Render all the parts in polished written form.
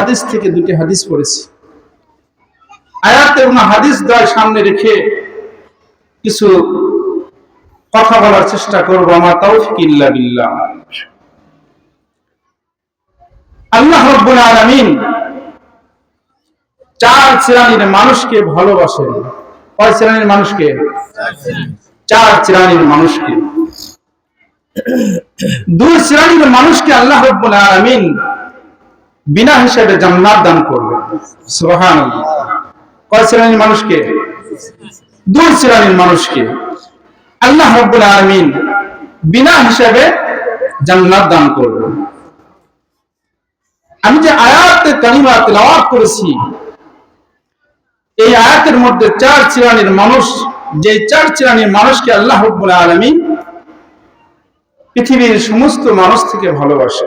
হাদিস থেকে দুটি হাদিস পড়েছি। আয়াত এবং হাদিস দ্বয় সামনে রেখে কিছু কথা বলার চেষ্টা করব। আমার তাওফিক ইল্লা বিল্লাহ। আল্লাহ রাব্বুল আলামিন চার শ্রেণীর মানুষকে ভালোবাসেন। কয় শ্রেণীর মানুষকে? চার শ্রেণীর মানুষকে। দুই শ্রেণীর মানুষকে আল্লাহ রাব্বুল আলামিন বিনা হিসাবে জান্নাত দান করবেন। সুবহানাল্লাহ। কয় শ্রেণীর মানুষকে? দুই শ্রেণীর মানুষকে আল্লাহ রাব্বুল আলামিন বিনা হিসাবে জান্নাত দান করবেন। আমি যে আয়াতে কারিমা তেলাওয়াত করেছি, এই আয়াতের মধ্যে চার শ্রেণীর মানুষ, যে চার শ্রেণীর মানুষকে আল্লাহ রাব্বুল আলামিন পৃথিবীর সমস্ত মানুষ থেকে ভালোবাসে,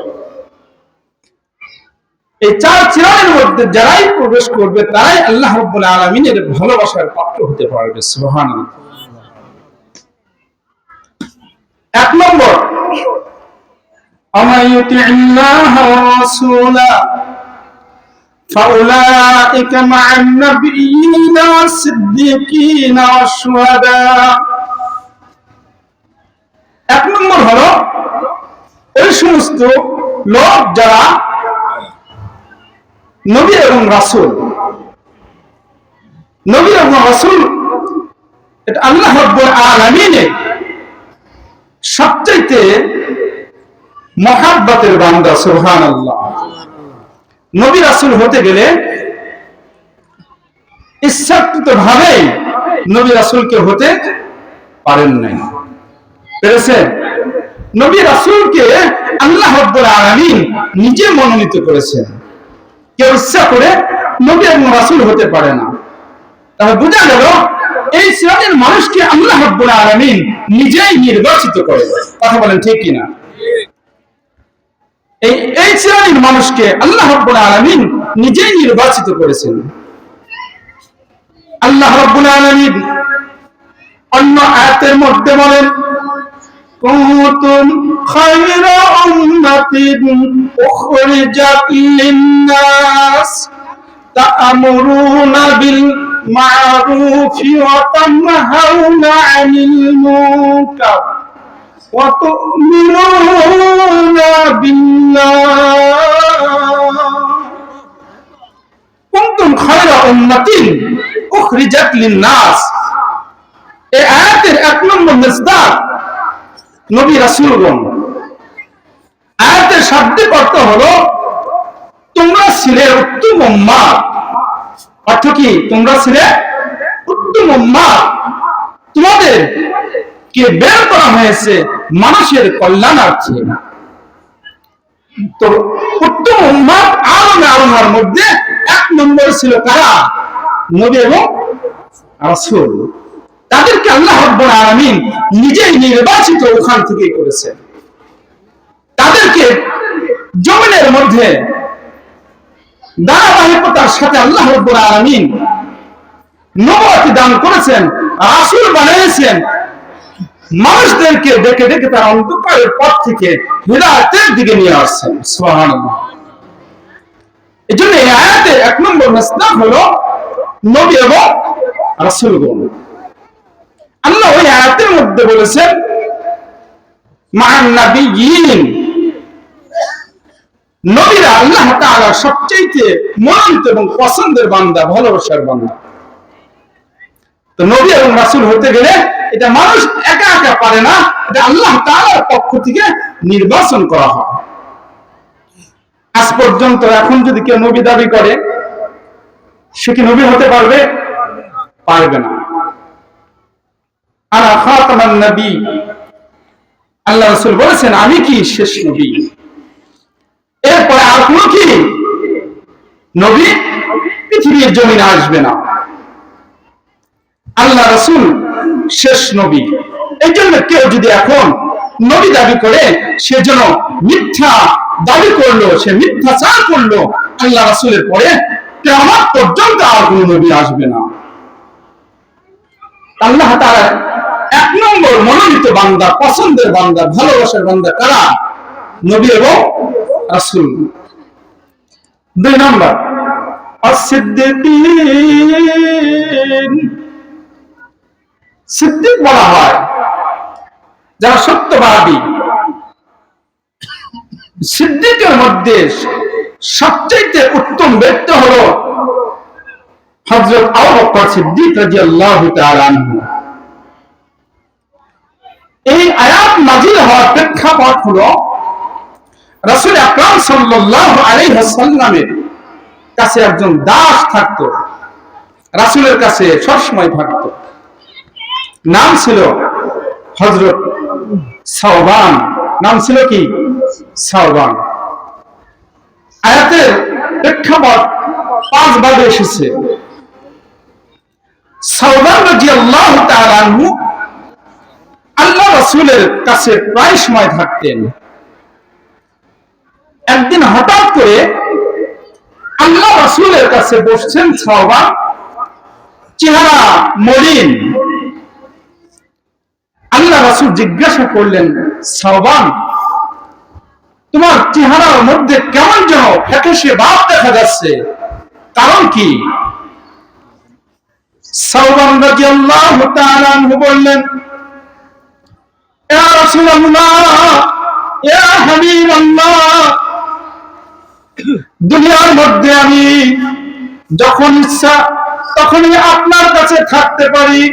এই চার শ্রেণীর মধ্যে যারাই প্রবেশ করবে তারাই আল্লাহ রাব্বুল আলামিনের ভালোবাসার পাত্র হতে পারবে। সুবহানাল্লাহ। এক নম্বর, আমা ইউতি'ল্লাহা ওয়া রাসূলা ফাউলাইকা মা'আন নাবিয়্যিনা ওয়াস-সিদ্দীকিনা ওয়াশ-শুহাদা। এক নম্বর হলো ওই সমস্ত লোক যারা নবী এবং রাসূল, নবী এবং রাসূল এটা আল্লাহ রাব্বুল আলামিনের সবচেয়ে মহব্বতের বান্দা। সুবহানাল্লাহ। নবী রাসূল হতে গেলে ইচ্ছাকৃতভাবে নবী রাসূলকে হতে পারেন নাই। পেরেছেন? নবী রাসূলকে আল্লাহ রাব্বুল আলামিন নিজে মনোনীত করেছেন। কেউ ইচ্ছা করে নবী এবং রাসূল হতে পারে না। তাহলে বোঝা গেল এই শ্রেণীর মানুষকে আল্লাহ রাব্বুল আলামিন নিজেই নির্বাচিত করেন। কথা বলেন ঠিক কিনা? এই শ্রেণীর মানুষকে আল্লাহ রাব্বুল আলামিন নিজেই নির্বাচিত করেছেন। আল্লাহ রাব্বুল আলামিন অন্য আয়াতের মধ্যে বলেন, কুনতুম খায়রা উম্মাতিন উখরিজাত লিন-নাস তা'মুরুনা বিল মা'রুফি ওয়া তানহাউনা 'আনিল মুনকার ওয়া তু'মিনুনা বিল্লাহ। কুনতুম খায়রা উম্মাতিন উখরিজাত লিন-নাস, এই আয়াতের এক নম্বর মিসদাক নবী রাসূলগণ। আয়াতের শাব্দিক অর্থ হলো তোমরা ছিলে উত্তম উম্মাহ। অর্থ কি? তোমরা ছিলে উত্তম উম্মাহ, তোমাদের কে বের করা হয়েছে মানুষের কল্যাণার্থে। তো উত্তম উম্মাহ আলমে আলমার মধ্যে এক নম্বর ছিল কারা? নবী এবং রাসূল। তাদেরকে আল্লাহ রাব্বুল আলামিন নিজেই নির্বাচিত ওখান থেকে করেছেন। তাদেরকে জমিনের মধ্যে ধারাবাহিকতার সাথে আল্লাহ রাব্বুল আলামিন নবুয়ত দান করেছেন, রাসূল বানিয়েছেন। মানুষদেরকে ডেকে ডেকে তার অন্ধকারের পথ থেকে হিদায়াতের দিকে নিয়ে আসছেন। সুবহানাল্লাহ। এজন্য এই আয়াতে এক নম্বর মিসদাক হলো নবী এবং রাসূলগণ। আল্লাহ ওই আয়াতের মধ্যে বলেছেন মা'আন নাবিয়্যিন, নবীরা আল্লাহ তাআলার সবচেয়ে মনোনীত এবং পছন্দের বান্দা, ভালোবাসার বান্দা। তো নবী এবং রাসূল হতে গেলে এটা মানুষ একা একা পারে না, এটা আল্লাহ তাআলার পক্ষ থেকে নির্বাচন করা হয়। আজ পর্যন্ত এখন যদি কেউ নবী দাবি করে, সে কি নবী হতে পারবে? পারবে না। আনা খাতামান নবী, আল্লাহ রাসূল বলেছেন আমি কি শেষ নবী, এরপরে আর কোন কি নবী পৃথিবীর জমিনে আসবে না। আল্লাহ রাসূল শেষ নবী। এই জন্য কেউ যদি এখন নবী দাবি করে, সে যেন মিথ্যা দাবি করলো, সে মিথ্যাচার করলো। আল্লাহ রাসূলের পরে কিয়ামত পর্যন্ত আর কোন নবী আসবে না। আল্লাহ তাআলা এক নম্বর মনোনীত বান্দা, পছন্দের বান্দা, ভালোবাসার বান্দা কারা? নবী এবং রাসূল। দুই নম্বর as-siddiqin, সিদ্দিক বলা হয় যারা সত্যবাদী। সিদ্দিকের মধ্যে সবচেয়ে উত্তম ব্যক্তি হলো হযরত আবু বকর সিদ্দিক রাদিয়াল্লাহু তাআলা আনহু। এই আয়াত নাযিল হওয়ার প্রেক্ষাপট হলো রাসূল আকরাম সাল্লাল্লাহু আলাইহি ওয়াসাল্লামের কাছে একজন দাস থাকতো, রাসূলের কাছে সবসময় থাকতো। নাম ছিল হযরত সাওবান। নাম ছিল কি? সাওবান। আয়াতের প্রেক্ষাপট 5 ভাবে এসেছে। সাওবান রাদিয়াল্লাহু তাআলা আনহু আল্লাহ রাসূলের কাছে প্রায় সময় থাকতেন। একদিন হঠাৎ করে আল্লাহ রাসূলের কাছে বসছেন সাওবান, চেহারা মলিন। আল্লাহ রাসূল জিজ্ঞাসা করলেন, সাওবান, তোমার চেহারার মধ্যে কেমন যেন ফ্যাকাশে ভাব দেখা যাচ্ছে, কারণ কি? সাওবান রাদিয়াল্লাহু তাআলা আনহু বললেন, ইয়া রাসূলুল্লাহ, ইয়া হাবিবাল্লাহ, দুনিয়ার মধ্যে আমি যখন ইচ্ছা তখনই আপনার কাছে থাকতে পারি,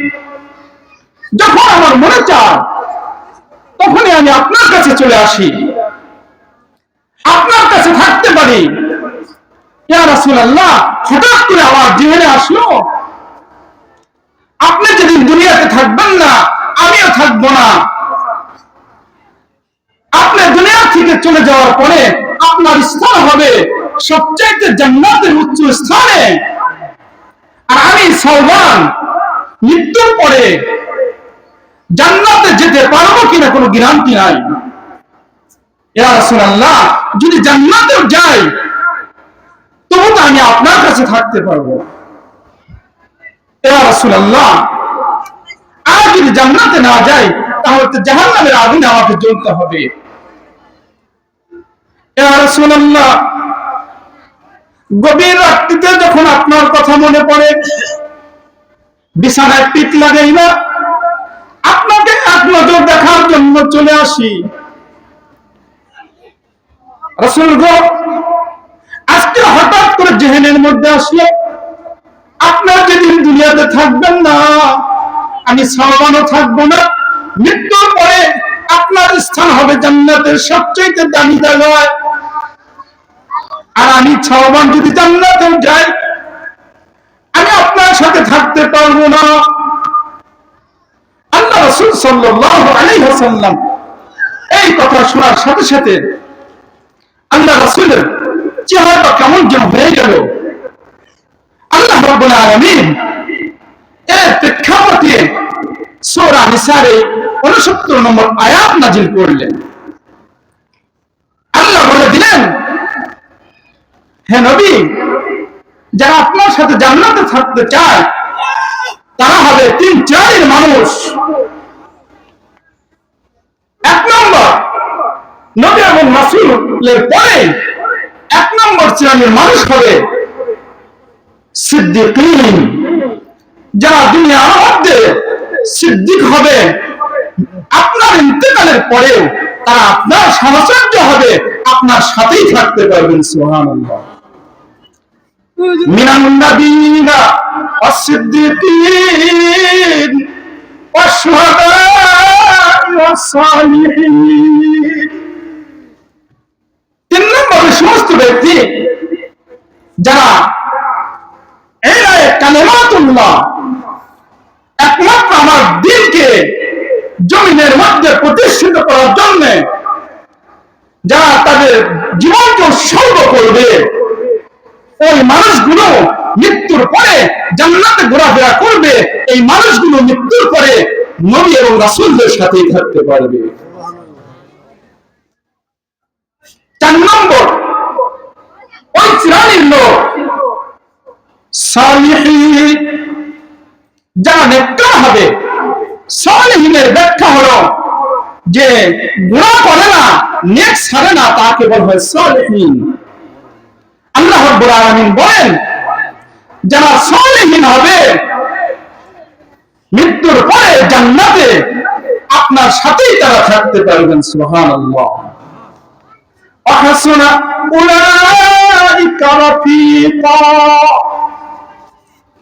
যখন আমার মনে চায় তখনই আমি আপনার কাছে চলে আসি, আপনার কাছে থাকতে পারি। ইয়া রাসূলুল্লাহ, হঠাৎ করে আমার জীবনে আসলো, আপনি যেদিন দুনিয়াতে থাকবেন না আমিও থাকবো না, আপনি দুনিয়া থেকে চলে যাওয়ার পরে আপনার স্থান হবে সবচাইতে জান্নাতের উচ্চ স্থানে, আর আমি সাওবান মৃত্যুর পরে জান্নাতে যেতে পারবো কিনা কোনো গ্যারান্টি নাই। ইয়া রাসূলুল্লাহ, যদি জান্নাতেও যাই তবু তো আমি আপনার কাছে থাকতে পারবো। ইয়া রাসূলুল্লাহ, আর যদি জান্নাতে না যাই তাহলে তো জাহান্নামের আগুনে আমাকে জ্বলতে হবে। ইয়া রাসূলুল্লাহ, গভীর রাত্রিতে যখন আপনার কথা মনে পড়ে বিছানায় পিঠ লাগাই না, আপনাকে এক নজর দেখার জন্য চলে আসি। রাসূল গো, আজকে হঠাৎ করে জেহেনের মধ্যে আসলো আপনার যেদিন দুনিয়াতে থাকবেন না আমি সাওবানও থাকবো না, মৃত্যুর পরে আপনার স্থান হবে জান্নাতের সবচেয়ে দামি জায়গায়, আর আমি সাওবান যদি জান্নাতে যাই আমি আপনার সাথে থাকতে পারবো না। আল্লাহ রাসূল সাল্লাল্লাহু আলাইহি ওয়াসাল্লাম এই কথা শোনার সাথে সাথে আল্লাহ রাসূলের চেহারাটা কেমন যেন হয়ে গেল। আল্লাহ রাব্বুল আলামিন এর প্রেক্ষাপটে সূরা নিসার 69 নম্বর আয়াত নাযিল করলেন। আল্লাহ বলে দিলেন, হে নবী, যারা আপনার সাথে জান্নাতে থাকতে চায় তারা হবে 3 শ্রেণীর মানুষ। 1 নম্বর, নবী এবং রাসূলের পরে 1 নম্বর শ্রেণীর মানুষ হবে সিদ্দিকিন, যারা দুনিয়ার মধ্যে সিদ্দিক হবে, আপনার ইন্তেকালের পরেও তারা আপনার সাহচর্য হবে, আপনার সাথেই থাকতে পারবেন। সুবহানাল্লাহ। মিনান নাবিয়িনা ওয়াস-সিদ্দিকিন ওয়াশ-শুহাদা ওয়াস-সালিহিন। 3 নম্বরে সমস্ত ব্যক্তি যারা কালেমাতুল্লাহ একমাত্র আমার দ্বীনকে জমিনের মধ্যে প্রতিষ্ঠিত করার জন্য যারা তাদের জীবনকে উৎসর্গ করবে, ওই মানুষগুলো মৃত্যুর পরে জান্নাতে ঘোরাফেরা করবে, এই মানুষগুলো মৃত্যুর পরে নবী এবং রাসূলদের সাথেই থাকতে পারবে। 4 নম্বর, ওই শ্রেণীর লোক সালিহিন, যারা নেককার হবে। সালিহিনের ব্যাখ্যা হলো যে গুনাহ করে না, নেক ছাড়ে না, তাকে বলা হয় সালিহিন। আল্লাহ রাব্বুল আলামিন বলেন, যারা সালেহীন হবে মৃত্যুর পরে জান্নাতে আপনার সাথেই তারা থাকতে পারবেন। সুবহানাল্লাহ। ওয়াহাসুনা উলাইকা রাফিকা,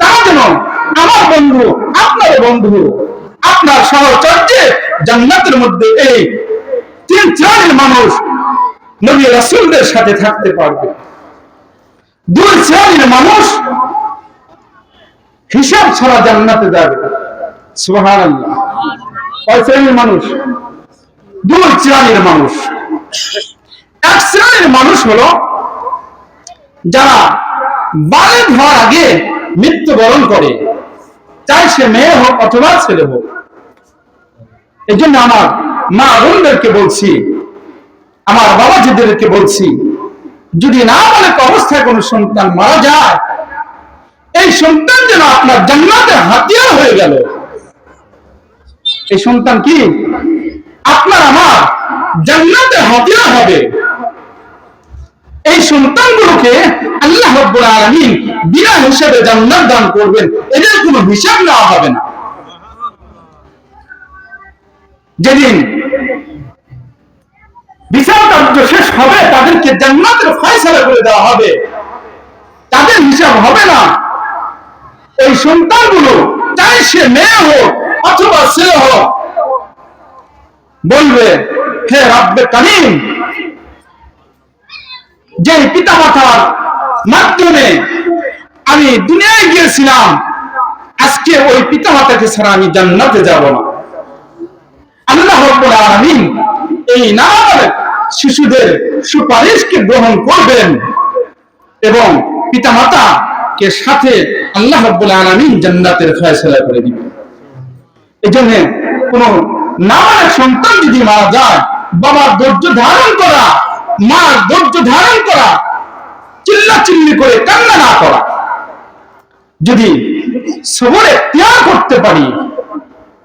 তারা যেন আমার বন্ধু, আপনার বন্ধু, আপনার সহচর্যে জান্নাতের মধ্যে এই তিন শ্রেণীর মানুষ নবী রাসূলদের সাথে থাকতে পারবে। দুই শ্রেণীর মানুষ হিসাব ছাড়া জান্নাতে যাবে। সুবহানাল্লাহ। কয় শ্রেণীর মানুষ? দুই শ্রেণীর মানুষ। এক শ্রেণীর মানুষ হলো যারা বালেগ হওয়ার আগে মৃত্যুবরণ করে, চাই সে মেয়ে হোক অথবা ছেলে হোক। এই জন্য আমার মা বোনদেরকে বলছি, আমার বাবাজিদেরকে বলছি, যদি না বালেগ অবস্থায় কোনো সন্তান মারা যায়, এই সন্তান যেন আপনার জান্নাতের হাতিয়ার হয়ে গেল। এই সন্তান কি আপনার আমার জান্নাতের হাতিয়ার হবে। এই সন্তানগুলোকে আল্লাহ রাব্বুল আলামিন বিনা হিসাবে জান্নাত দান করবেন, এদের কোনো হিসাব নেওয়া হবে না। যেদিন বিচার কার্য শেষ হবে, তাদেরকে জান্নাতের ফয়সালা করে দেওয়া হবে, তাদের হিসাব হবে না। এই সন্তানগুলো চাই সে মেয়ে হোক অথবা ছেলে হোক, বলবে, হে রব্বে কারীম, যে পিতা মাতার মাধ্যমে আমি দুনিয়ায় গিয়েছিলাম, আজকে ওই পিতা মাতাকে ছাড়া আমি জান্নাতে যাব না। আল্লাহ রাব্বুল আলামিন এই নাবালক শিশুদের সুপারিশকে গ্রহণ করবেন এবং পিতা মাতাকে সাথে আল্লাহ রাব্বুল আলামিন জান্নাতের ফয়সালা করে দিবেন। এজন্য কোন নাবালক সন্তান যদি মারা যায়, বাবার ধৈর্য ধারণ করা, মার ধৈর্য ধারণ করা, চিল্লাচিল্লি করে কান্না না করা। যদি সবর ইখতিয়ার করতে পারি,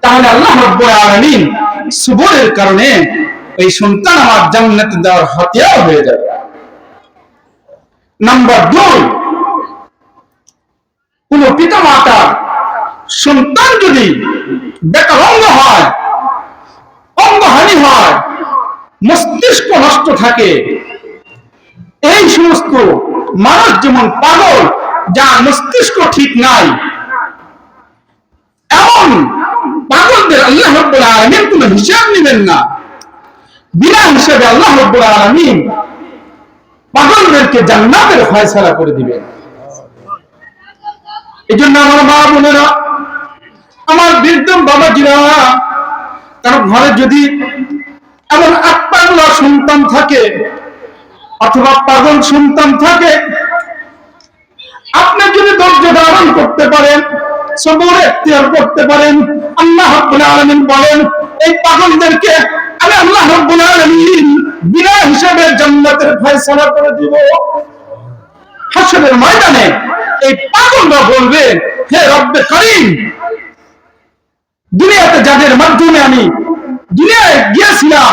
তাহলে আল্লাহ রাব্বুল আলামিন সবরের কারণে এই সন্তান আমার জান্নাতে যাওয়ার হাতিয়ার হয়ে যাবে। নাম্বার 2, কোন পিতা মাতা সন্তান যদি বেকারঙ্গ হয়, অঙ্গহানি হয়, মস্তিষ্ক নষ্ট থাকে, এই সমস্ত মানুষ যেমন পাগল, যার মস্তিষ্ক ঠিক নাই, এমন পাগলদের আল্লাহ রাব্বুল আলামিন কোনো হিসাব নেবেন না। বিনা হিসাবে আল্লাহ রাব্বুল আলামিন পাগলদেরকে জান্নাতের ফয়সালা করে দিবেন। এই জন্য আমার মা বোনেরা, আমার বৃদ্ধ বাবাজিরা, কারো ঘরে যদি এমন পাগলা সন্তান থাকে অথবা পাগল সন্তান থাকে, আপনি যদি ধৈর্য ধারণ করতে পারেন, সবর ইখতিয়ার করতে পারেন, আল্লাহ রাব্বুল আলামিন বলেন, এই পাগলদেরকে আমি আল্লাহ রাব্বুল আলামিন বিনা হিসাবে জান্নাতের ফয়সালা করে দিব। হাসরের ময়দানে এই পাগলরা বলবে, হে রব্বে কারীম, দুনিয়াতে যাদের মাধ্যমে আমি দুনিয়ায় গিয়েছিলাম,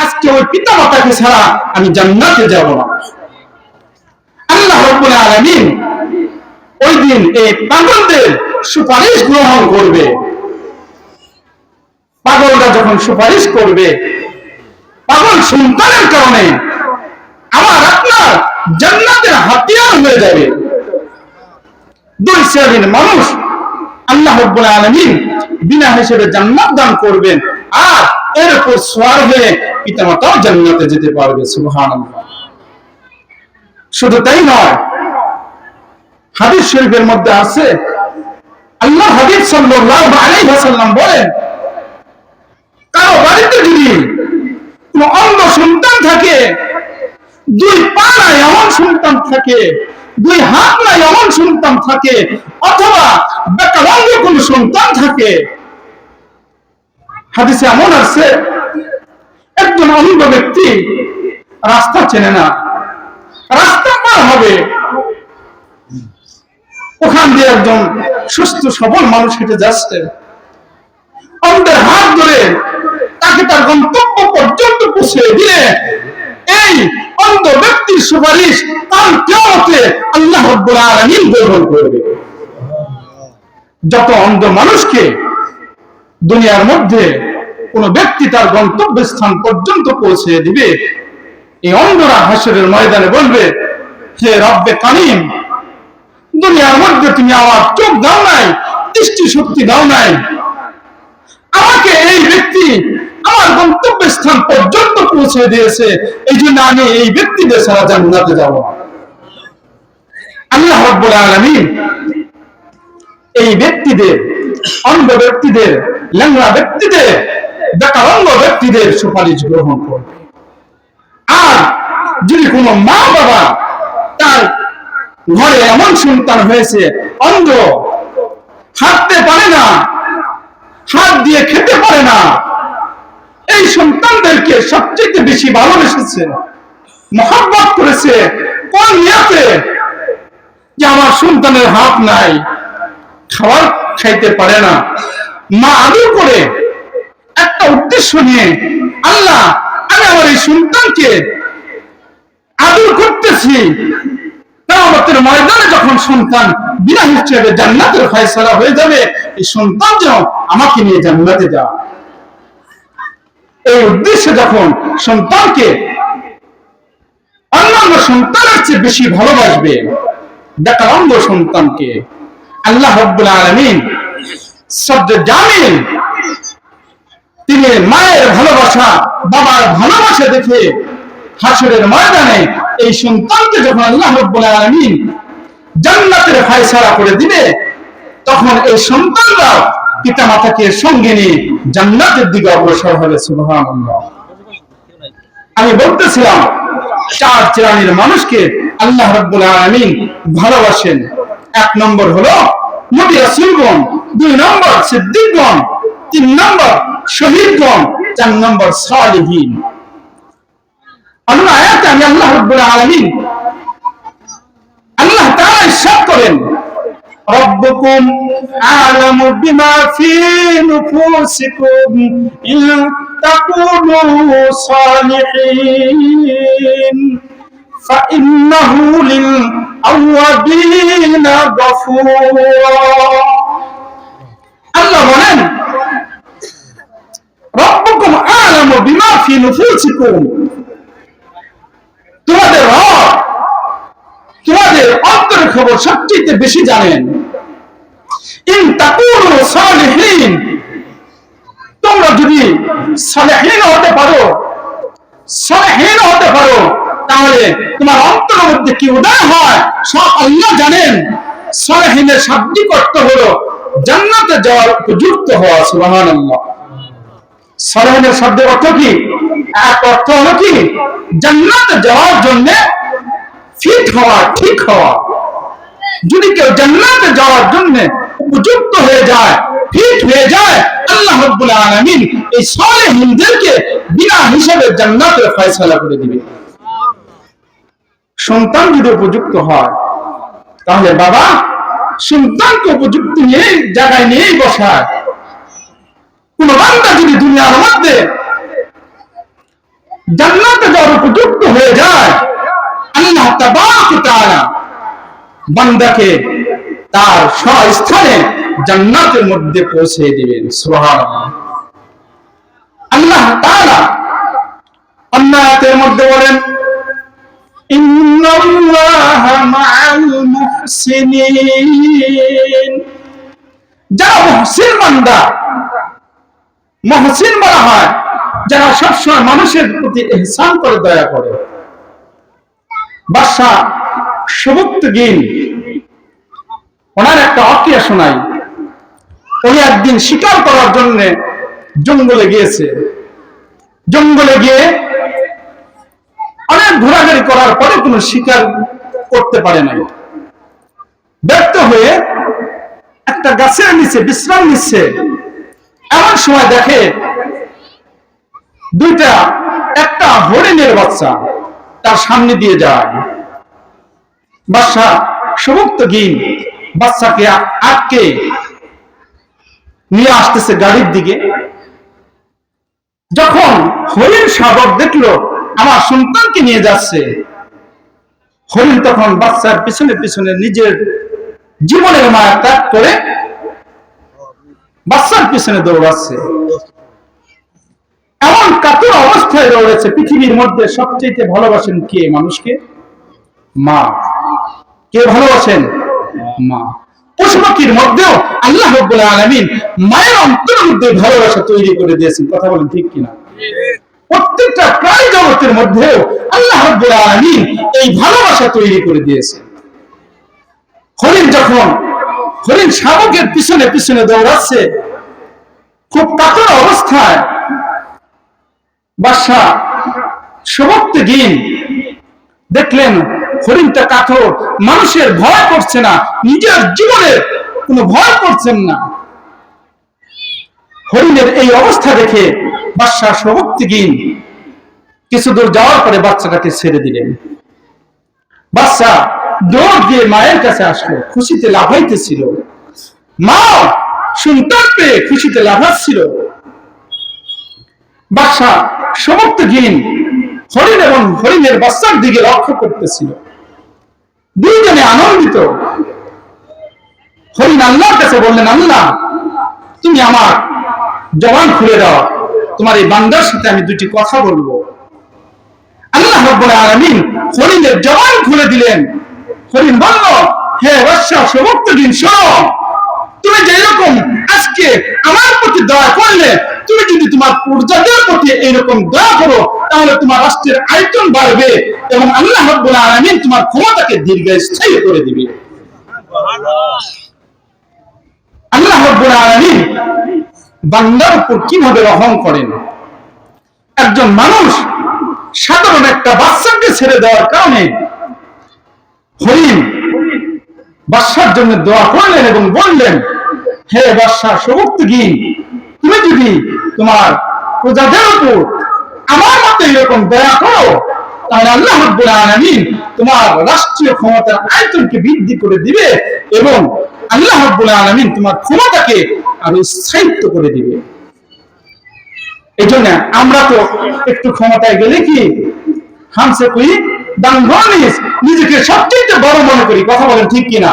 আজকে ওই পিতা মাতাকে ছাড়া আমি জান্নাতে যাব না। আল্লাহ রাব্বুল আলামিন ওই দিন এই পাগলদের সুপারিশ গ্রহণ করবে। পাগলরা যখন সুপারিশ করবে, পাগল সন্তানের কারণে আমার আপনার জান্নাতের হাতিয়ার হয়ে যাবে। দুই শ্রেণীর মানুষ আল্লাহ রাব্বুল আলামিন বিনা হিসেবে জান্নাত দান করবেন, আর এর উপর সওয়ার হয়ে পিতামাতাও জান্নাতে যেতে পারবে। সুবহানাল্লাহ। শুধু তাই নয়, হাদিস শরীফের মধ্যে আছে, আল্লাহ হাবিব সাল্লাল্লাহু আলাইহি ওয়াসাল্লাম বলেন, কারো বাড়িতে যদি কোনো অন্ধ সন্তান থাকে, দুই পা নাই এমন সন্তান থাকে, দুই হাত নাই এমন সন্তান থাকে, অথবা বেকারঙ্গ কোনো সন্তান থাকে, হাদিসে এমন আছে, একজন অন্ধ ব্যক্তি রাস্তা চেনে না, রাস্তা পার হবে, ওখান দিয়ে একজন সুস্থ সবল মানুষ হেঁটে যাচ্ছে, অন্ধের হাত ধরে তাকে তার গন্তব্য পর্যন্ত পৌঁছে দিলে এই অন্ধ ব্যক্তির সুপারিশ কাল কিয়ামতে আল্লাহ রাব্বুল আলামিন গ্রহণ করবে। যত অন্ধ মানুষকে দুনিয়ার মধ্যে কোন ব্যক্তি তার গন্তব্যস্থান পর্যন্ত পৌঁছে দিবে, এই অন্ধরা হাসরের ময়দানে বলবে, হে রব্বে কারিম, দুনিয়ার মধ্যে তুমি আমার চোখ দাও নাই, দৃষ্টি শক্তি দাও নাই, আমাকে এই ব্যক্তি আমার গন্তব্যস্থান পর্যন্ত পৌঁছে দিয়েছে, এই জন্য আমি এই ব্যক্তিদের ছাড়া জান্নাতে যাব না। আল্লাহ রাব্বুল আলামিন এই ব্যক্তিদের, অন্ধ ব্যক্তিদের, ল্যাংড়া ব্যক্তিদের, বেকারঙ্গ ব্যক্তিদের সুপারিশ গ্রহণ করবে। আর যদি কোনো মা বাবা তার ঘরে এমন সন্তান হয়েছে অন্ধ, হাঁটতে পারে না, হাত দিয়ে খেতে পারে না, এই সন্তানদেরকে সবচেয়ে বেশি ভালোবেসেছে, মহব্বত করেছে কোন নিয়তে, যে আমার সন্তানের হাত নাই, খাবার খাইতে পারে না, মা আদর করে একটা উদ্দেশ্য নিয়ে, আল্লাহ আমি আমার এই সন্তানকে আদর করতেছি, কিয়ামতের ময়দানে যখন সন্তান বিনা হিসেবে জান্নাতের ফয়সালা হয়ে যাবে, এই সন্তান যেন আমাকে নিয়ে জান্নাতে যায়, এই উদ্দেশ্যে যখন সন্তানকে অন্যান্য সন্তানের চেয়ে বেশি ভালোবাসবে, বেকারঙ্গ সন্তানকে, আল্লাহ রাব্বুল আলামিন সবচেয়ে জামিল, তিনি মায়ের ভালোবাসা, বাবার ভালোবাসা দেখে হাসরের ময়দানে এই সন্তানকে যখন আল্লাহ রাব্বুল আলামিন জান্নাতের ফয়সালা করে দিবে, তখন এই সন্তানরা পিতামাতাকে সঙ্গে নিয়ে জান্নাতের দিকে অগ্রসর হবে। সুবহানাল্লাহ। আমি বলতেছিলাম, চার শ্রেণীর মানুষকে আল্লাহ রাব্বুল আলামিন ভালোবাসেন। এক নম্বর হলো নবী রাসূলগণ, দুই নম্বর সিদ্দিকগণ, তিন নম্বর শহীদগণ, চার নম্বর সালিহিন। আয়াতে আমি আল্লাহ রাব্বুল আলামিন আল্লাহ তাআলা ইরশাদ করেন, রব্বুকুম আ'লামু বিমা ফি নুফুসিকুম ইন তাকুনু সালিহিন ফাইন্নাহু লিল আওয়াবিনা গফুর। আল্লাহ বলেন, রব্বুকুম আ'লামু বিমা ফি নুফুসিকুম, তোমাদের রব তোমাদের অন্তরের খবর সবচেয়ে বেশি জানেন। ইন তাকুনু সালিহিন, তোমরা যদি সালেহিন হতে পারো, সালেহিন হতে পারো, তাহলে তোমার অন্তরের মধ্যে কি উদয় হয় সব আল্লাহ জানেন। সালেহিনের শাব্দিক অর্থ হলো জান্নাতে যাওয়ার উপযুক্ত হওয়া। সুবহানাল্লাহ। সালেহিনের শব্দের অর্থ কি? এক অর্থ হলো কি জান্নাতে যাওয়ার জন্য ফিট হওয়া, ঠিক হওয়া। যদি কেউ জান্নাতে যাওয়ার জন্য উপযুক্ত হয়ে যায়, ফিট হয়ে যায়, আল্লাহ রাব্বুল আলামিন এই সালেহিনদেরকে বিনা হিসাবে জান্নাতের ফয়সালা করে দিবে। সন্তান যদি উপযুক্ত হয়, তাহলে বাবা সন্তানকে উপযুক্ত নিয়ে জায়গায় নিয়েই বসায়। কোন বান্দা যদি দুনিয়ার মধ্যে জান্নাতে যাওয়ার উপযুক্ত হয়ে যায়, আল্লাহ তাবারক ওয়া তাআলা বান্দাকে তার স্বস্থানে জান্নাতের মধ্যে পৌঁছে দিবেন। সুবহানাল্লাহ। আল্লাহ তাআলা অন্য আয়াতের মধ্যে বলেন, ইন্নাল্লাহা মাআল মুহসিনিন, যারা মুহসিন বান্দা, মুহসিন বলা হয় যারা সবসময় মানুষের প্রতি ইহসান করে, দয়া করে। বাদশাহ সুবুক্তগিন, ওনার একটা ওয়াকিয়া শোনাই। উনি একদিন শিকার করার জন্য জঙ্গলে গিয়েছে। জঙ্গলে গিয়ে অনেক ঘোরাঘুরি করার পরে কোনো শিকার করতে পারে নাই। ব্যর্থ হয়ে একটা গাছের নিচে বিশ্রাম নিচ্ছে। এমন সময় দেখে একটা হরিণের বাচ্চা তার সামনে দিয়ে যায়। বাদশাহ সুবুক্তগিন বাচ্চাকে আটকে নিয়ে আসতেছে গাড়ির দিকে। যখন হরিণ শাবক দেখলো আমার সন্তানকে নিয়ে যাচ্ছে। হরিণ তখন বাচ্চার পিছনে পিছনে নিজের জীবনের মায়া ত্যাগ করে বাচ্চার পিছনে দৌড়াচ্ছে। এমন কাতর অবস্থায় রয়েছে। পৃথিবীর মধ্যে সবচেয়ে ভালোবাসেন কে মানুষকে? মা। কে ভালোবাসেন? মা। পশু পাখির মধ্যেও আল্লাহ রাব্বুল আলামিন মায়ের অন্তরের মধ্যে ভালোবাসা তৈরি করে দিয়েছেন। কথা বলেন ঠিক কিনা? প্রত্যেকটা প্রাণী জগতের মধ্যেও আল্লাহ রাব্বুল আলামিন এই ভালোবাসা তৈরি করে দিয়েছেন। হরিণ শাবকের পিছনে পিছনে দৌড়াচ্ছে খুব কাতর অবস্থায়। বাদশা সবক্তগীন দেখলেন হরিণটা কাতর, মানুষের ভয় করছে না, নিজের জীবনের কোনো ভয় করছেন না। হরিণের এই অবস্থা দেখে বাদশা সবক্তগীন কিছু দূর যাওয়ার পরে বাচ্চাটাকে ছেড়ে দিলেন। বাচ্চা দৌড় দিয়ে মায়ের কাছে আসলো, খুশিতে লাফাইতেছিল। মা সন্তান পেয়ে খুশিতে লাফাচ্ছিল। বাদশা সবক্তগীন হরিণ এবং হরিণের বাচ্চার দিকে লক্ষ্য করতেছিল। দুইজনে আনন্দিত। হরিণ আল্লাহর কাছে বললেন, আল্লাহ তুমি আমার জবান খুলে দাও, তোমার এই বান্দার সাথে আমি দুটি কথা বলবো। আল্লাহ রাব্বুল আলামিন হরিণের জবান খুলে দিলেন। হরিণ বলল, হে বাদশা সবক্তগীন শোনো, তুমি যেরকম আজকে আমার প্রতি দয়া করলে, তুমি যদি তোমার প্রজাদের প্রতি এইরকম দয়া করো তাহলে তোমার রাষ্ট্রের আয়তন বাড়বে এবং আল্লাহ রাব্বুল আলামিন তোমার ক্ষমতাকে দীর্ঘস্থায়ী করে দিবে। আল্লাহ রাব্বুল আলামিন বান্দার উপর কিভাবে রহম করেন। একজন মানুষ সাধারণ একটা বাচ্চাকে ছেড়ে দেওয়ার কারণে হরিণ বাদশার জন্য দোয়া করলেন এবং বললেন, হে বাদশা সবক্তগীন, তুমি যদি তোমার প্রজাদের উপর আমার মতো এরকম দয়া করো তাহলে আল্লাহ রাব্বুল আলামিন তোমার রাষ্ট্রীয় ক্ষমতার আয়তনকে বৃদ্ধি করে দিবে এবং আল্লাহ রাব্বুল আলামিন তোমার ক্ষমতাকে আরো স্থায়িত্ব করে দিবে। এই জন্য আমরা তো একটু ক্ষমতায় গেলে কি হামসে কুই দাঙ্গনিস নিজেকে সবচেয়ে বড় মনে করি। কথা বলেন ঠিক কিনা?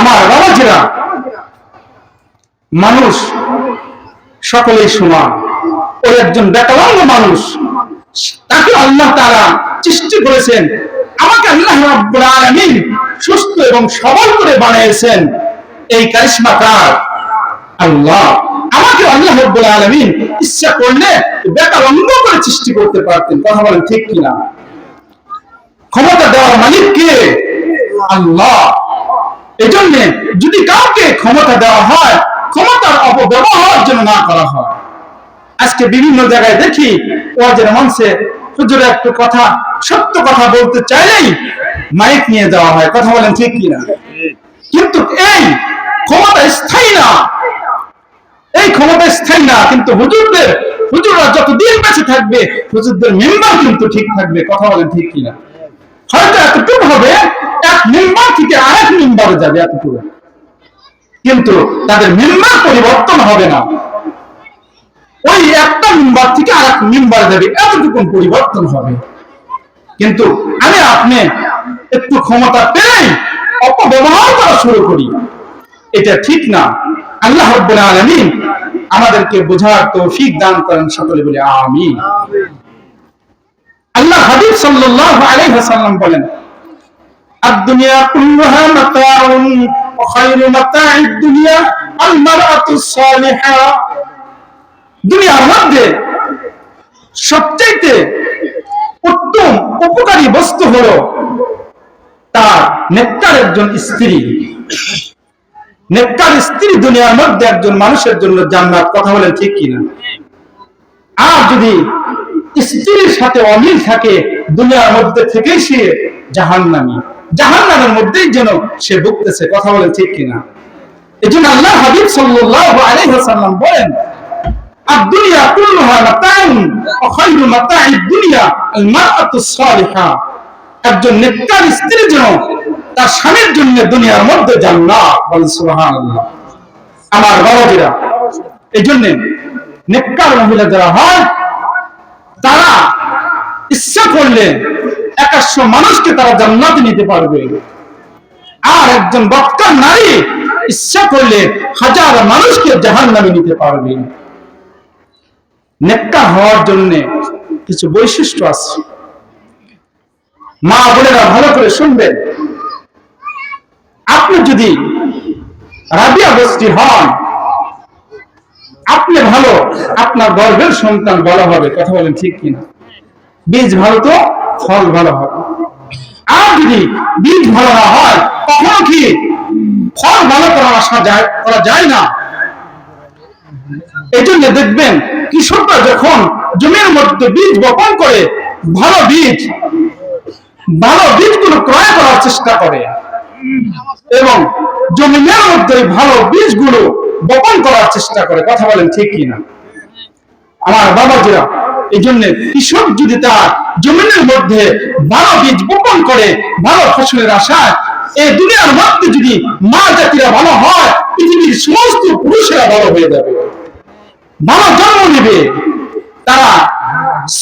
আমার বাবাজিরা, মানুষ সকলেই সমান। ওই একজন বেকালাঙ্গ মানুষ, তাকে আল্লাহ তাআলা সৃষ্টি করেছেন। আমাকে আল্লাহ রাব্বুল আলামিন সুস্থ এবং সবল করে বানিয়েছেন। এই কারিশমা কার? আল্লাহ। আমাকে আল্লাহ রাব্বুল আলামিন ইচ্ছা করলে বেকালাঙ্গ করে সৃষ্টি করতে পারতেন। কথা বলেন ঠিক কিনা? ক্ষমতা দেওয়ার মালিক কে? আল্লাহ। এজন্য যদি কাউকে ক্ষমতা দেওয়া হয়, ক্ষমতার অপব্যবহার যেন না করা হয়। আজকে বিভিন্ন জায়গায় দেখি ওয়াজের মঞ্চে হুজুরের একটু কথা, সত্য কথা বলতে চাইলেই মাইক নিয়ে দেওয়া হয়। কথা বলেন ঠিক কিনা? কিন্তু এই ক্ষমতা স্থায়ী না, এই ক্ষমতা স্থায়ী না। কিন্তু হুজুররা যতদিন বেঁচে থাকবে হুজুরদের মেম্বার কিন্তু ঠিক থাকবে। কথা বলেন ঠিক কিনা? হয়তো এতটুকু হবে, এক মেম্বার থেকে আরেক মেম্বারে যাবে এতটুকু, কিন্তু তাদের মেম্বার পরিবর্তন হবে না। ওই একটা মেম্বার থেকে আরেক মেম্বারে যাবে, এতটুকু পরিবর্তন হবে। কিন্তু আপনি একটু ক্ষমতা পেলেই অপব্যবহার করা শুরু করি, এটা ঠিক না। আল্লাহ রাব্বুল আলামিন আমাদেরকে বোঝার তৌফিক দান করেন। সকলে বলে আমিন। আল্লাহ হাবিব সাল্লাল্লাহু আলাইহি ওয়াসাল্লাম বলেন, আদ-দুনিয়া কুল্লুহা মাতাউন ওয়া খায়রু মাতা'id দুনিয়া আল মারআতুস সালিহা। দুনিয়ার মধ্যে সবচেয়ে উত্তম উপকারী বস্তু হলো তার নেককার একজন স্ত্রী। নেককার স্ত্রী দুনিয়ার মধ্যে একজন মানুষের জন্য জান্নাত। কথা বলেন ঠিক কিনা? আর যদি স্ত্রীর সাথে অমিল থাকে, দুনিয়ার মধ্যে থেকেই সে জাহান্নামী, জাহান্নামের মধ্যেই যেন সে ভুগতেছে। কথা বলেন ঠিক কিনা? এজন্য আল্লাহ হাবিব সাল্লাল্লাহু আলাইহি ওয়াসাল্লাম বলেন, আদ-দুনিয়া কুল্লুহা মাতাউন ওয়া খায়রু মাতা'id দুনিয়া আল মারআতুস সালিহা। একজন নেককার স্ত্রীর জন্য তার স্বামীর জন্য দুনিয়ার মধ্যে জান্নাত। বলেন সুবহানাল্লাহ। আমার বাবাজিরা, এই জন্য নেককার মহিলা যারা হয় তারা ইচ্ছা করলে 100 মানুষকে তারা জান্নাতে নিতে পারবে, আর একজন বক্তা নারী ইচ্ছা করলে 1000 মানুষকে জাহান্নামে নিতে পারবে। নেককার হওয়ার জন্য কিছু বৈশিষ্ট্য আছে, মা বোনেরা ভালো করে শুনবেন। আপনি যদি রাবিয়া গোষ্ঠী হন, আপনি ভালো, আপনার গর্ভের সন্তান ভালো হবে। কথা বলেন ঠিক কিনা? বীজ ভালো তো ফল ভালো হবে। আর যদি বীজ ভালো না হয়, কখনো কি ফল ভালো করা যায় না। এই জন্য দেখবেন কৃষকরা যখন জমির মধ্যে বীজ বপন করে, ভালো বীজগুলো ক্রয় করার চেষ্টা করে এবং জমিনের মধ্যে ভালো বীজগুলো বপন করার চেষ্টা করে। কথা বলেন ঠিক কিনা? আমার বাবাজিরা, এই জন্য কৃষক যদি তার জমিনের মধ্যে ভালো বীজ বপন করে ভালো ফসলের আশায়, এই দুনিয়ার মধ্যে যদি মা জাতিরা ভালো হয়, পৃথিবীর সমস্ত পুরুষেরা ভালো হয়ে যাবে, ভালো জন্ম নেবে, তারা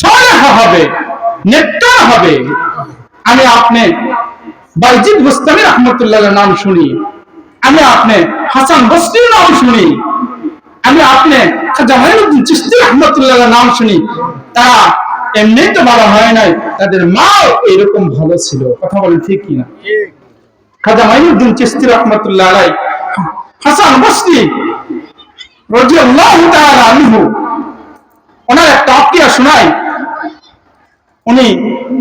সালেহ হবে, নেককার হবে। আমি আপনি বাইজিদ বুস্তামি রাহমাতুল্লাহর নাম শুনি, আমি আপনি হাসান বসরির নাম শুনি, আমি আপনি খাজা মাইনুদ্দিন চিশতি রাহমাতুল্লাহর নাম শুনি। তারা এমনি তো ভালো হয় নাই, তাদের মাও এরকম ভালো ছিল। কথা বলেন ঠিক কিনা? খাজা মাইনুদ্দিন চিশতি রাহমাতুল্লাহ আলাইহি, হাসান বসরি রাদিয়াল্লাহু তাআলা আনহু, ওনার একটা আকিয়া শোনাই। উনি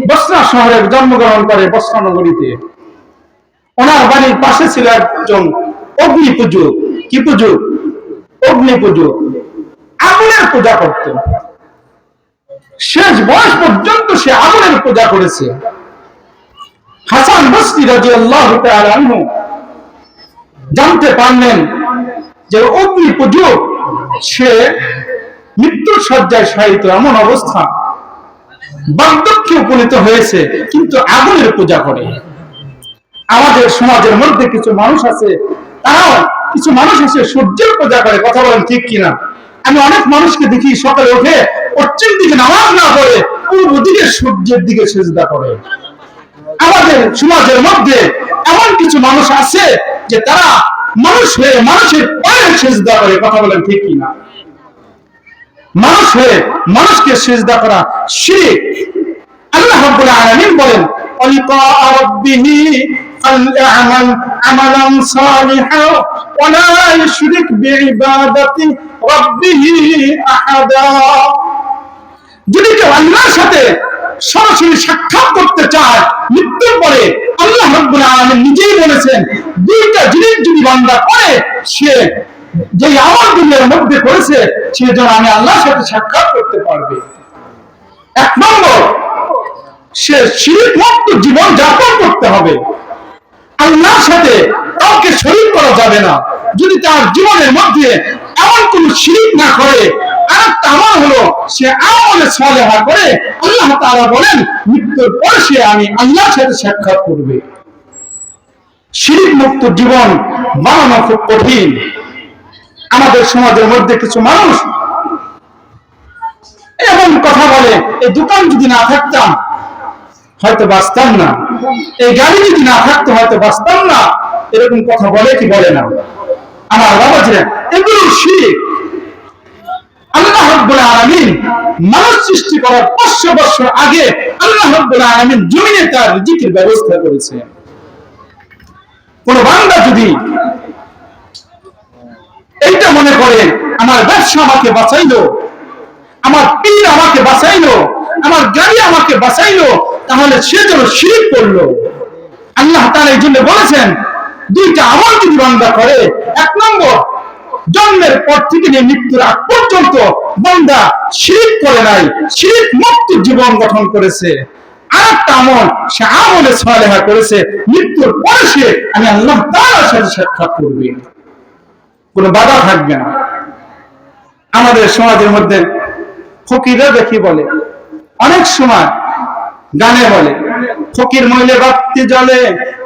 বসরা শহরে জন্মগ্রহণ করে, বসরা নগরীতে। ওনার বাড়ির পাশে ছিল একজন অগ্নি পূজক। কি পূজক? অগ্নি পূজক। আগুনের পূজা করতেন। শেষ বয়স পর্যন্ত সে আগুনের পূজা করেছে। হাসান বসরি রাদিয়াল্লাহু তাআলা আনহু জানতে পারলেন যে অগ্নি পূজক, সে মৃত্যুর শয্যায় শায়িত, এমন অবস্থা, বার্ধক্যে উপনীত হয়েছে, কিন্তু আগুনের পূজা করে। আমাদের সমাজের মধ্যে কিছু মানুষ আছে, তারাও কিছু মানুষ আছে সূর্যের পূজা করে। কথা বলেন ঠিক কিনা? আমি অনেক মানুষকে দেখি সকালে উঠে পশ্চিম দিকে নামাজ না পড়ে পূর্ব দিকে সূর্যের দিকে সিজদা করে। আমাদের সমাজের মধ্যে এমন কিছু মানুষ আছে যে তারা মানুষ হয়ে মানুষের পায়ে সিজদা করে। কথা বলেন ঠিক কিনা? মানুষ হয়ে মানুষকে সিজদা করা শিরক। আল্লাহ রাব্বুল আলামিন বলেন, ওয়ালিকা রাব্বিহি ফালইআমাল আমালান সালিহা ওয়া লা ইউশরিক বিইবাদাতি রাব্বিহি আহাদা। যদি কেউ আল্লাহর সাথে সরাসরি সাক্ষাৎ করতে চায় মৃত্যুর পরে, আল্লাহ রাব্বুল আলামিন নিজেই বলেছেন, দুইটা জিনিস যদি বান্দা করে, সে যে আমল দুনিয়ার মধ্যে করেছে, সে যেন আমি আল্লাহর সাথে সাক্ষাৎ করতে পারবে। 1 নম্বর, সে শিরক মুক্ত জীবন যাপন করতে হবে। আল্লাহর সাথে কাউকে শরীক করা যাবে না। যদি তার জীবনের মধ্যে এমন কোন শিরক না করে, আরেকটা আমল হলো সে আমলে সালেহা করে, আল্লাহ তাআলা বলেন মৃত্যুর পরে সে আমি আল্লাহর সাথে সাক্ষাৎ করবে। শিরক মুক্ত জীবন বানানো খুব কঠিন। আমাদের সমাজের মধ্যে কিছু মানুষ এমন কথা বলে, এই দোকান যদি না থাকতাম হয়তো বাঁচতাম না, এই গাড়ি যদি না থাকতো হয়তো বাঁচতাম না, এরকম কথা বলে কি বলে না? আমার বাবাজিরা, এগুলো শিরক। আল্লাহ রাব্বুল আলামিন মানুষ সৃষ্টি করার 500 বছর আগে আল্লাহ রাব্বুল আলামিন জমিনে তার রিজিকের ব্যবস্থা করেছেন। কোন বান্দা যদি এইটা মনে করে আমার ব্যবসা আমাকে বাঁচাইলো, আমার পীর আমাকে বাঁচাইলো, আমার গাড়ি আমাকে বাঁচাইলো, তাহলে সে যেন শিরক করলো। আল্লাহ তাআলা এই জন্য বলেছেন, দুইটা আমল যদি বান্দা করে, 1 নম্বর, জন্মের পর থেকে নিয়ে মৃত্যুর আগ পর্যন্ত বান্দা শিরক করে নাই, শিরক মুক্ত জীবন গঠন করেছে। আরেকটা আমল, সে আমলে সালেহা করেছে, মৃত্যুর পরে সে আমি আল্লাহ তাআলার সাথে সাক্ষাৎ করবে, কোনো বাধা থাকবে না। আমাদের সমাজের মধ্যে ফকিররা দেখি বলে, অনেক সময় গানে বলে, ফকির মইলে বাতি জ্বলে,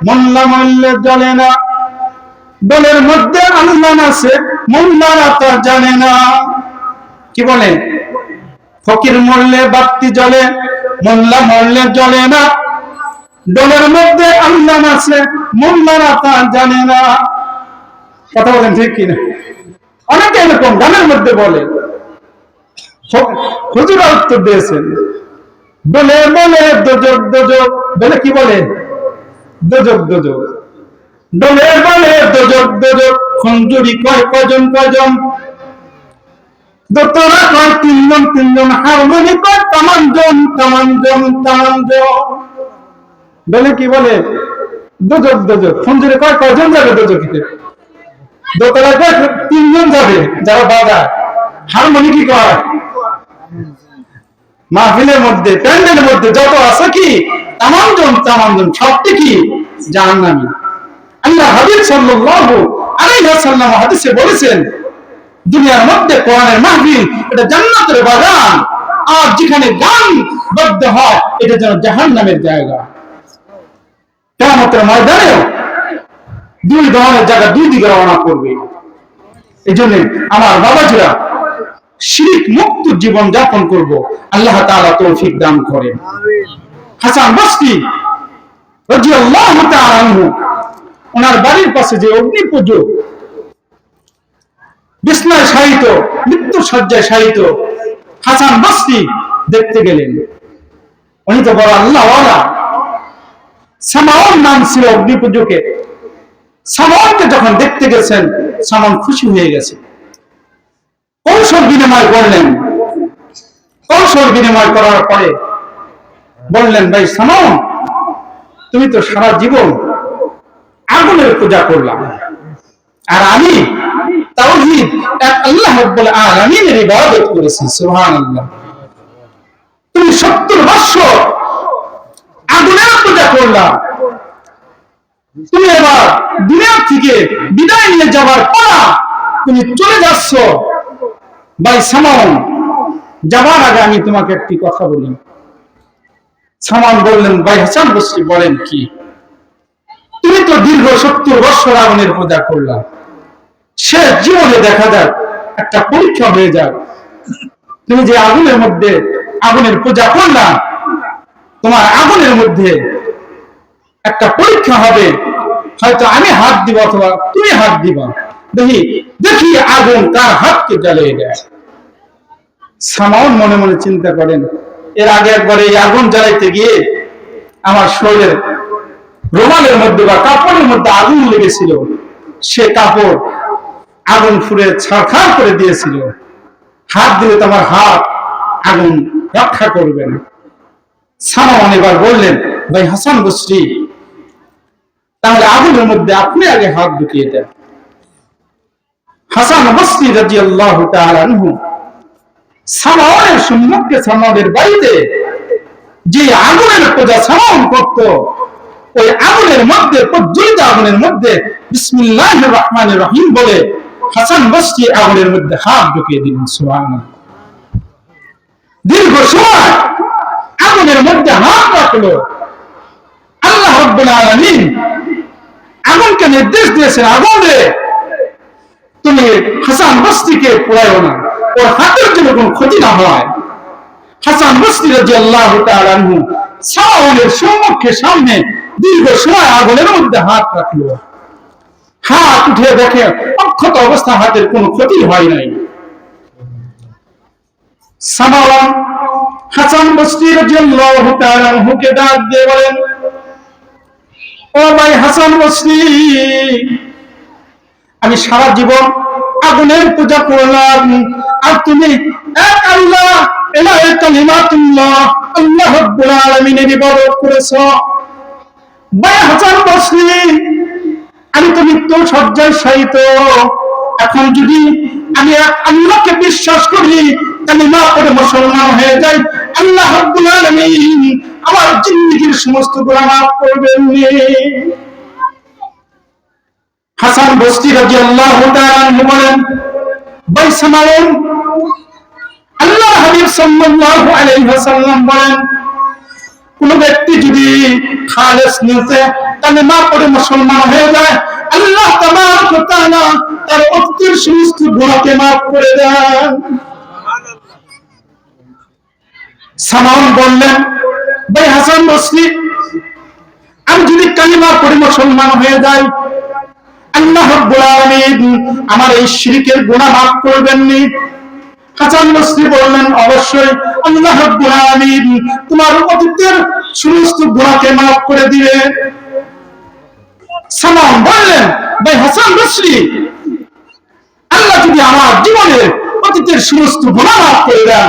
মোল্লা মইলে জ্বলে না, দলের মধ্যে আল্লাহ আছে, মোল্লারা তা জানে না। কি বলে? ফকির মরলে বাতি জ্বলে, মোল্লা মরলে জ্বলে না, ডোলের মধ্যে আল্লাহ আছে, মোল্লারা তা জানে না। কথা বলেন ঠিক কিনা? অনেকে এরকম গানের মধ্যে বলে, হুজুরা উত্তর দিয়েছেন, বলে বলে দোজক দোজক, বলে কি বলে? দোজক দোজক। ডোলে বলে দোজক দোজক, খঞ্জুরি কয় কজন কজন, দোতরা কয় তিনজন তিনজন, হারমোনি কয় তামানজন তামানজন তামানজন। বলে কি বলে? দোজক দোজক। খঞ্জুরি কয় কজন যাবে দোজকিতে? দোতরা কয় তিনজন যাবে যারা বাজায়। হারমোনি কি কয়? মাহফিলের মধ্যে প্যান্ডেলের মধ্যে যত আছে কি তামানজন তামানজন, সবটি কি জাহান্নামী। আল্লাহ হাবিব সাল্লাল্লাহু আলাইহি ওয়াসাল্লাম হাদিসে বলেছেন, দুনিয়ার মধ্যে কোরআনের মাহফিল এটা জান্নাতের বাগান, আর যেখানে গান বাদ্য হয় এটা যেন জাহান্নামের জায়গা। কিয়ামতের ময়দানে দুই ধরনের জায়গা দুই দিকে রওনা করবে। এজন্য আমার বাবাজিরা শিরক মুক্ত জীবন যাপন করব, আল্লাহ তাআলা তৌফিক দান করেন। হাসান বসরি রাদিয়াল্লাহু তাআলা আনহু, ওনার বাড়ির পাশে যে অগ্নি পুজো, বিছনায় শায়িত, মৃত্যু শয্যায় শায়িত হাসান বসরি দেখতে গেলেন। উনি তো বড় আল্লাহওয়ালা। সামাউন নাম ছিল অগ্নি পুজোকে। সামাউনকে যখন দেখতে গেছেন, সামাউন খুশি হয়ে গেছে। কৌশল বিনিময় করলেন। কৌশল বিনিময় করার পরে বললেন, ভাই সামাউন, তুমি তো সারা জীবন আগুনের পূজা করলাম, আর আমি তাওহীদ এক আল্লাহ রাব্বুল আলামিনের ইবাদত করেছি। সুবহানাল্লাহ। তুমি 70 বছর আগুনের পূজা করলা, তুমি এবার দুনিয়া থেকে বিদায় নিয়ে যাবার পর তুমি চলে যাচ্ছ। ভাই সামাউন, যাবার আগে আমি তোমাকে একটি কথা বলি। সামাউন বললেন, ভাই হাসান বসরি বলেন কি? তুমি তো দীর্ঘ 70 বছর আগুনের পূজা করলা, শেষ জীবনে দেখা যাক একটা পরীক্ষা হয়ে যাক। তুমি যে আগুনের মধ্যে আগুনের পূজা করলা, তোমার আগুনের মধ্যে একটা পরীক্ষা হবে। হয়তো আমি হাত দিব অথবা তুমি হাত দিবা, দেখি দেখি আগুন কার হাতকে জ্বালিয়ে দেয়। সামাউন মনে মনে চিন্তা করেন, এর আগে একবার এই আগুন জ্বালাইতে গিয়ে আমার শরীরের রুমালের মধ্যে বা কাপড়ের মধ্যে আগুন লেগেছিল, সে কাপড় আগুন ফুরে ছারখার করে দিয়েছিল। হাত দিলে তোমার হাত আগুন রক্ষা করবে না। সামাউন এবার বললেন, ভাই হাসান বসরি, তাহলে আগুনের মধ্যে আপনি আগে হাত ঢুকিয়ে দেন। হাসান বসরি রাদিয়াল্লাহু তাআলা আনহু সামাউনের সম্মুখে, সামাউনের বাড়িতে যে আগুনের পূজা সামাউন করত, ওই আগুনের মধ্যে, প্রজ্বলিত আগুনের মধ্যে বিসমিল্লাহির রহমানির রহিম বলে হাসান বসরি আগুনের মধ্যে হাত ঢুকিয়ে দিলেন। সুবহানাল্লাহ। দীর্ঘ সময় আগুনের মধ্যে হাত রাখলো। আল্লাহ রাব্বুল আলামিন আগুনকে নির্দেশ দিয়েছেন, আগুন রে, তুমি হাসান বসরিকে পোড়াইও না, ওর হাতের যেন কোনো ক্ষতি না হয়। হাসান বসরি রাদিয়াল্লাহু তাআলা আনহু সামাউনের সম্মুখে সামনে দীর্ঘ সময় আগুনের মধ্যে হাত রাখলো। হাত উঠে দেখে অক্ষত অবস্থা, হাতের কোনো ক্ষতি হয় নাই। সামাউন হাসান বসরি রাদিয়াল্লাহু তাআলা আনহুকে ডাক দিয়ে বলেন, ও ভাই হাসান বসরি, আমি সারা জীবন আগুনের পূজা করলাম, আর তুমি এক আল্লাহ ইলাহে কালিমাতুল্লাহ আল্লাহ রাব্বুল আলামিনের ইবাদত করেছো। ভাই হাসান বসরি, আমি তো মৃত্যু শয্যায় শায়িত। এখন যদি আমি এক আল্লাহকে বিশ্বাস করি, কালিমা পড়ে মুসলমান হয়ে যাই, আল্লাহ রাব্বুল আলামিন আমার জিন্দেগীর সমস্ত গুনাহ মাফ করবেন। হাসান বসরি রাদিয়াল্লাহু তাআলা আনহু বলেন, ভাই সামাউন, আল্লাহ হাবিব সাল্লাল্লাহু আলাইহি ওয়াসাল্লাম বলেন, কোন ব্যক্তি যদি খালেস নিয়তে কালিমা পড়ে মুসলমান হয়ে যায়, আল্লাহ তাবারক ওয়া তাআলা তার অতীতের সমস্ত গুনাহকে মাফ করে দেন। সামাউন বললেন, ভাই হাসান বসরি, আমি যদি কালিমা পড়ে মুসলমান হয়ে যাই, আল্লাহ রাব্বুল আলামিন আমার এই শিরকের গুনাহ মাফ করবেন নি? হাসান বসরি বললেন, অবশ্যই আল্লাহ রাব্বুল আলামিন তোমার অতীতের সমস্ত গুনাহকে মাফ করে দিবে। সালমান বললেন, ভাই হাসান বসরি, আল্লাহ যদি আমার জীবনের অতীতের সমস্ত গুনাহ মাফ করে দেন,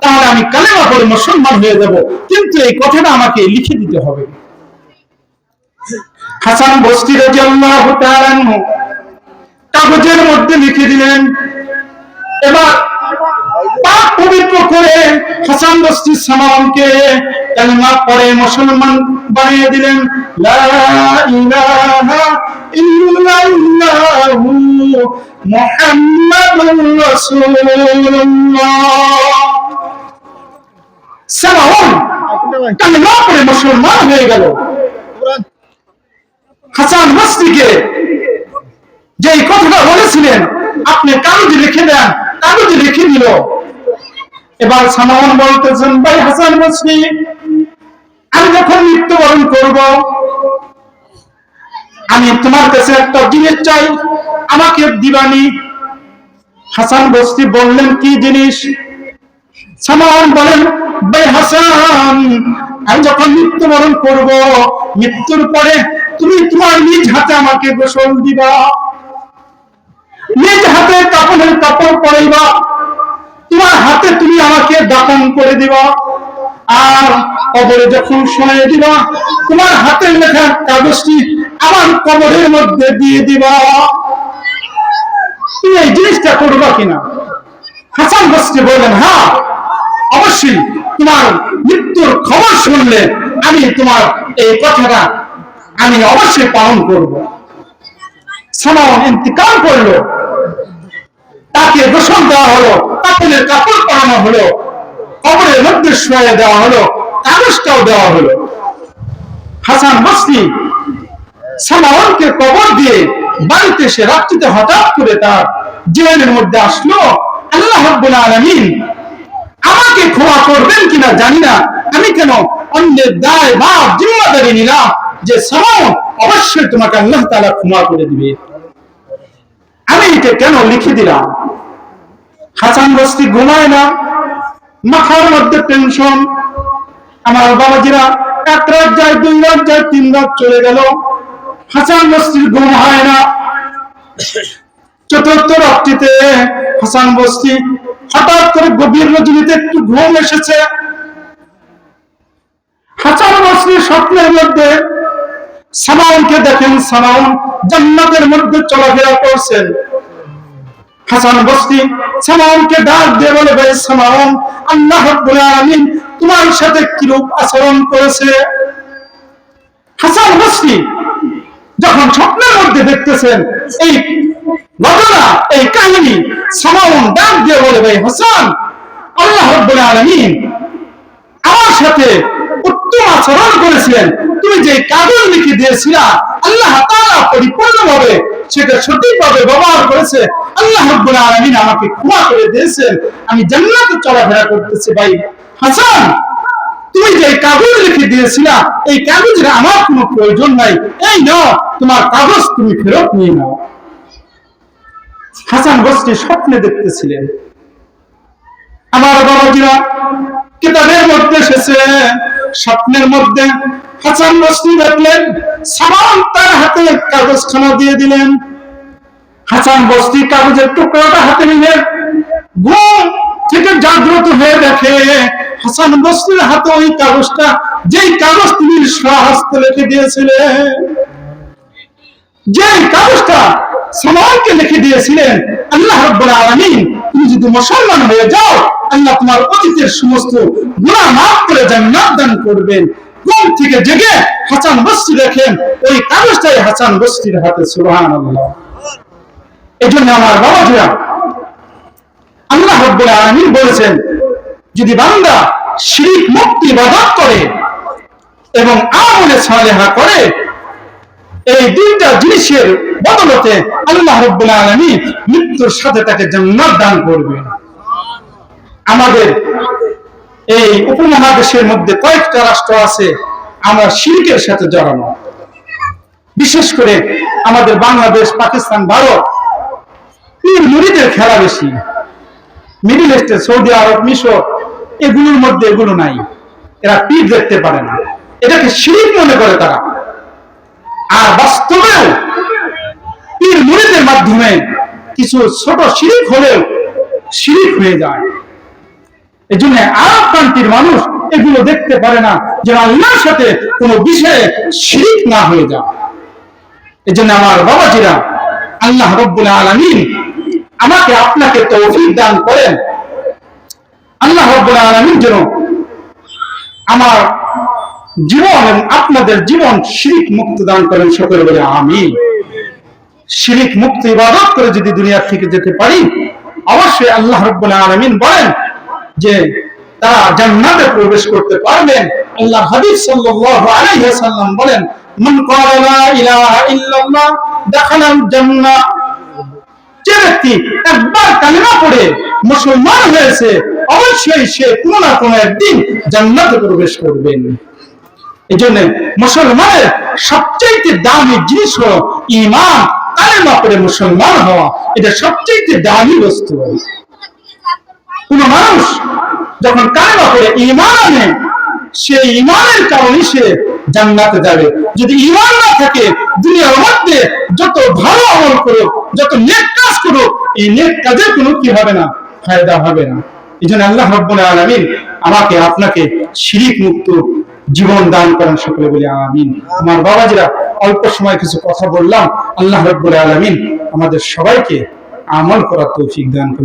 তাহলে আমি কালেমা পড়ে মুসলমান হয়ে যাব, কিন্তু এই কথাটা আমাকে লিখে দিতে হবে। হাসান বসরি রাদিয়াল্লাহু তাআলা আনহু কাগজের মধ্যে লিখে দিলেন। এবার পাক পবিত্র করে হাসান বসরি সালমানকে কালেমা পড়ে মুসলমান বানিয়ে দিলেন। লা ইলাহা ইল্লাল্লাহু মুহাম্মাদুর রাসূলুল্লাহ। সালমান কালেমা পড়ে মুসলমান হয়ে গেল। হাসান বসরিকে যে কথাটা বলেছিলেন, আপনি কাগজে লিখে দেন, কাগজে লিখে দিল। এবার সালমান বলতেছেন, ভাই হাসান বসরি, আমি যখন মৃত্যুবরণ করব, আমি তোমার কাছে একটা জিনিস চাই, আমাকে দিবানি। হাসান বসরি বললেন, কি জিনিস? সালমান বলেন, ভাই হাসান, আমি যখন মৃত্যুবরণ করব, মৃত্যুর পরে তুমি তোমার নিজ হাতে আমাকে গোসল দিবা, নিজ হাতে কাপড়ের কাপড় পরাইবা, তোমার হাতে তুমি আমাকে দাফন করে দিবা, আর কবরে যখন শোয়ে দিবা, তোমার হাতের লেখা কাগজটি আমার কবরের মধ্যে দিয়ে দিবা। তুমি এই জিনিসটা করবা কিনা? হাসান বসরি বললেন, হ্যাঁ অবশ্যই, তোমার মৃত্যুর খবর শুনলে আমি তোমার এই কথাটা আমি অবশ্যই পালন করব। সালমান ইন্তিকাল করলো, তাকে গোসল দেওয়া হলো, কাপড়ের কাপড় পরানো হলো, কবরের মধ্যে শুয়ে দেওয়া হলো, কাগজটাও দেওয়া হলো। হাসান বসরি সালমানকে কবর দিয়ে বাড়িতে এসে রাত্রিতে হঠাৎ করে তার জীবনের মধ্যে আসলো, আল্লাহ রাব্বুল আলামিন আমাকে ক্ষমা করবেন কিনা জানি না, আমি কেন অন্যের দায় ভাব জিম্মাদারি নিলাম যে সালমান অবশ্যই তোমাকে আল্লাহ তাআলা ক্ষমা করে দিবে, আমি এটা কেন লিখে দিলাম? হাসান বসরি ঘুমায় না, মাথার মধ্যে টেনশন। আমার বাবাজিরা, এক রাত যায়, দুই রাত যায়, তিন রাত চলে গেল, হাসান বসরির ঘুম হয় না। চতুর্থ রাত্রিতে হাসান বসরি হঠাৎ করে গভীর রজনীতে একটু ঘুম এসেছে। হাসান বসরি স্বপ্নের মধ্যে সালমানকে দেখেন, সালমান জান্নাতের মধ্যে চলাফেরা করছেন। হাসান বসরি সালমানকে ডাক দিয়ে বলে, ভাই সালমান, আল্লাহ রাব্বুল আলামিন তোমার সাথে কিরূপ আচরণ করেছে? হাসান বসরি যখন স্বপ্নের মধ্যে দেখতেছেন এই ঘটনা, এই কাহিনী, সালমান ডাক দিয়ে বলে, ভাই হাসান, আল্লাহ রাব্বুল আলামিন আমার সাথে উত্তম আচরণ করেছিলেন। তুমি যে কাগজ লিখে দিয়েছিলা, আল্লাহ তাআলা পরিপূর্ণভাবে সেটা সঠিকভাবে ব্যবহার করেছে। আল্লাহ রাব্বুল আলামিন আমাকে ক্ষমা করে দিয়েছেন, আমি জান্নাতে চলাফেরা করতেছি। ভাই হাসান, তুমি যে কাগজ লিখে দিয়েছিলা, এই কাগজের আমার কোনো প্রয়োজন নাই, এই নাও তোমার কাগজ, তুমি ফেরত নিয়ে নাও। হাসান বসরি স্বপ্নে দেখতেছিলেন। আমার বাবাজিরা, কিতাবের মধ্যে এসেছে, স্বপ্নের মধ্যে হাসান বসরি দেখলেন সালমান তার হাতে কাগজখানা দিয়ে দিলেন। হাসান বসরি কাগজের টুকরাটা হাতে নিয়ে ঘুম থেকে জাগ্রত হয়ে দেখে হাসান বসরির হাতে ওই কাগজটা, যেই কাগজ তিনি স্বহস্তে লিখে দিয়েছিলেন, যেই কাগজটা সালমানকে লিখে দিয়েছিলেন, আল্লাহ রাব্বুল আলামিন তুমি যদি মুসলমান হয়ে যাও, আল্লাহ তোমার অতীতের সমস্ত গুনাহ মাফ করে জান্নাত দান করবেন। ঘুম থেকে জেগে হাসান বসরি দেখেন ওই কাগজটাই হাসান বসরির হাতে। সুবহানাল্লাহ। এজন্য আমার বাবাজিরা, আল্লাহ রাব্বুল আলামিন বলেছেন, যদি বান্দা শিরক মুক্ত ইবাদত করে এবং আমলে সালেহা করে, এই দুইটা জিনিসের বদলতে আল্লাহ রাব্বুল আলামিন মৃত্যুর সাথে তাকে জান্নাত দান করবেন। আমাদের এই উপমহাদেশের মধ্যে কয়েকটা রাষ্ট্র আছে আমরা শিরকের সাথে জড়ানো, বিশেষ করে আমাদের বাংলাদেশ, পাকিস্তান, ভারত, পীর মুরিদের খেলা বেশি। মিডিল ইস্টে সৌদি আরব, মিশর, এগুলোর মধ্যে এগুলো নাই। এরা পীর দেখতে পারে না, এটাকে শিরক মনে করে তারা। আর বাস্তবেও পীর মুরিদের মাধ্যমে কিছু ছোট শিরক হলেও শিরক হয়ে যায়। এই জন্য আরব কান্ট্রির মানুষ এগুলো দেখতে পারে না, যেন আল্লাহর সাথে কোনো বিষয়ে শিরক না হয়ে যায়। এই জন্য আমার বাবাজিরা, আল্লাহ রাব্বুল আলামিন আমাকে আপনাকে তৌফিক দান করেন। আল্লাহ রাব্বুল আলামিন যেন আমার জীবন এবং আপনাদের জীবন শিরক মুক্ত দান করেন। সকলে বলে আমিন। শিরক মুক্ত ইবাদত করে যদি দুনিয়া থেকে যেতে পারি, অবশ্যই আল্লাহ রাব্বুল আলামিন বলেন যে তারা জান্নাতে প্রবেশ করতে পারবেন। আল্লাহ হাবিব সাল্লাল্লাহু আলাইহি ওয়াসাল্লাম বলেন, মান ক্বালা লা ইলাহা ইল্লাল্লাহ দাখালাল জান্নাহ। যে ব্যক্তি একবার কালিমা পড়ে মুসলমান হয়েছে, অবশ্যই সে কোনো না কোনো একদিন জান্নাতে প্রবেশ করবেন। এই জন্য মুসলমানের সবচেয়ে দামি জিনিস হলো ঈমান। কালিমা পড়ে মুসলমান হওয়া, এটা সবচেয়ে দামি বস্তু। কোন মানুষ যখন কালিমা পড়ে ঈমান আনে, সেই ঈমানের কারণে সে জান্নাতে যাবে। যদি ঈমান না থাকে, দুনিয়ার মধ্যে যত ভালো আমল করুক, যত নেক কাজ করুক, এই নেক কাজের কোনো কি হবে না, ফায়দা হবে না। এই জন্য আল্লাহ রাব্বুল আলামিন আমাকে আপনাকে শিরক মুক্ত জীবন দান করেন। সকলে বলি আমিন। আমার বাবাজিরা, অল্প সময় কিছু কথা বললাম। আল্লাহ রাব্বুল আলামিন আমাদের সবাইকে আমল করার তৌফিক দান করেন।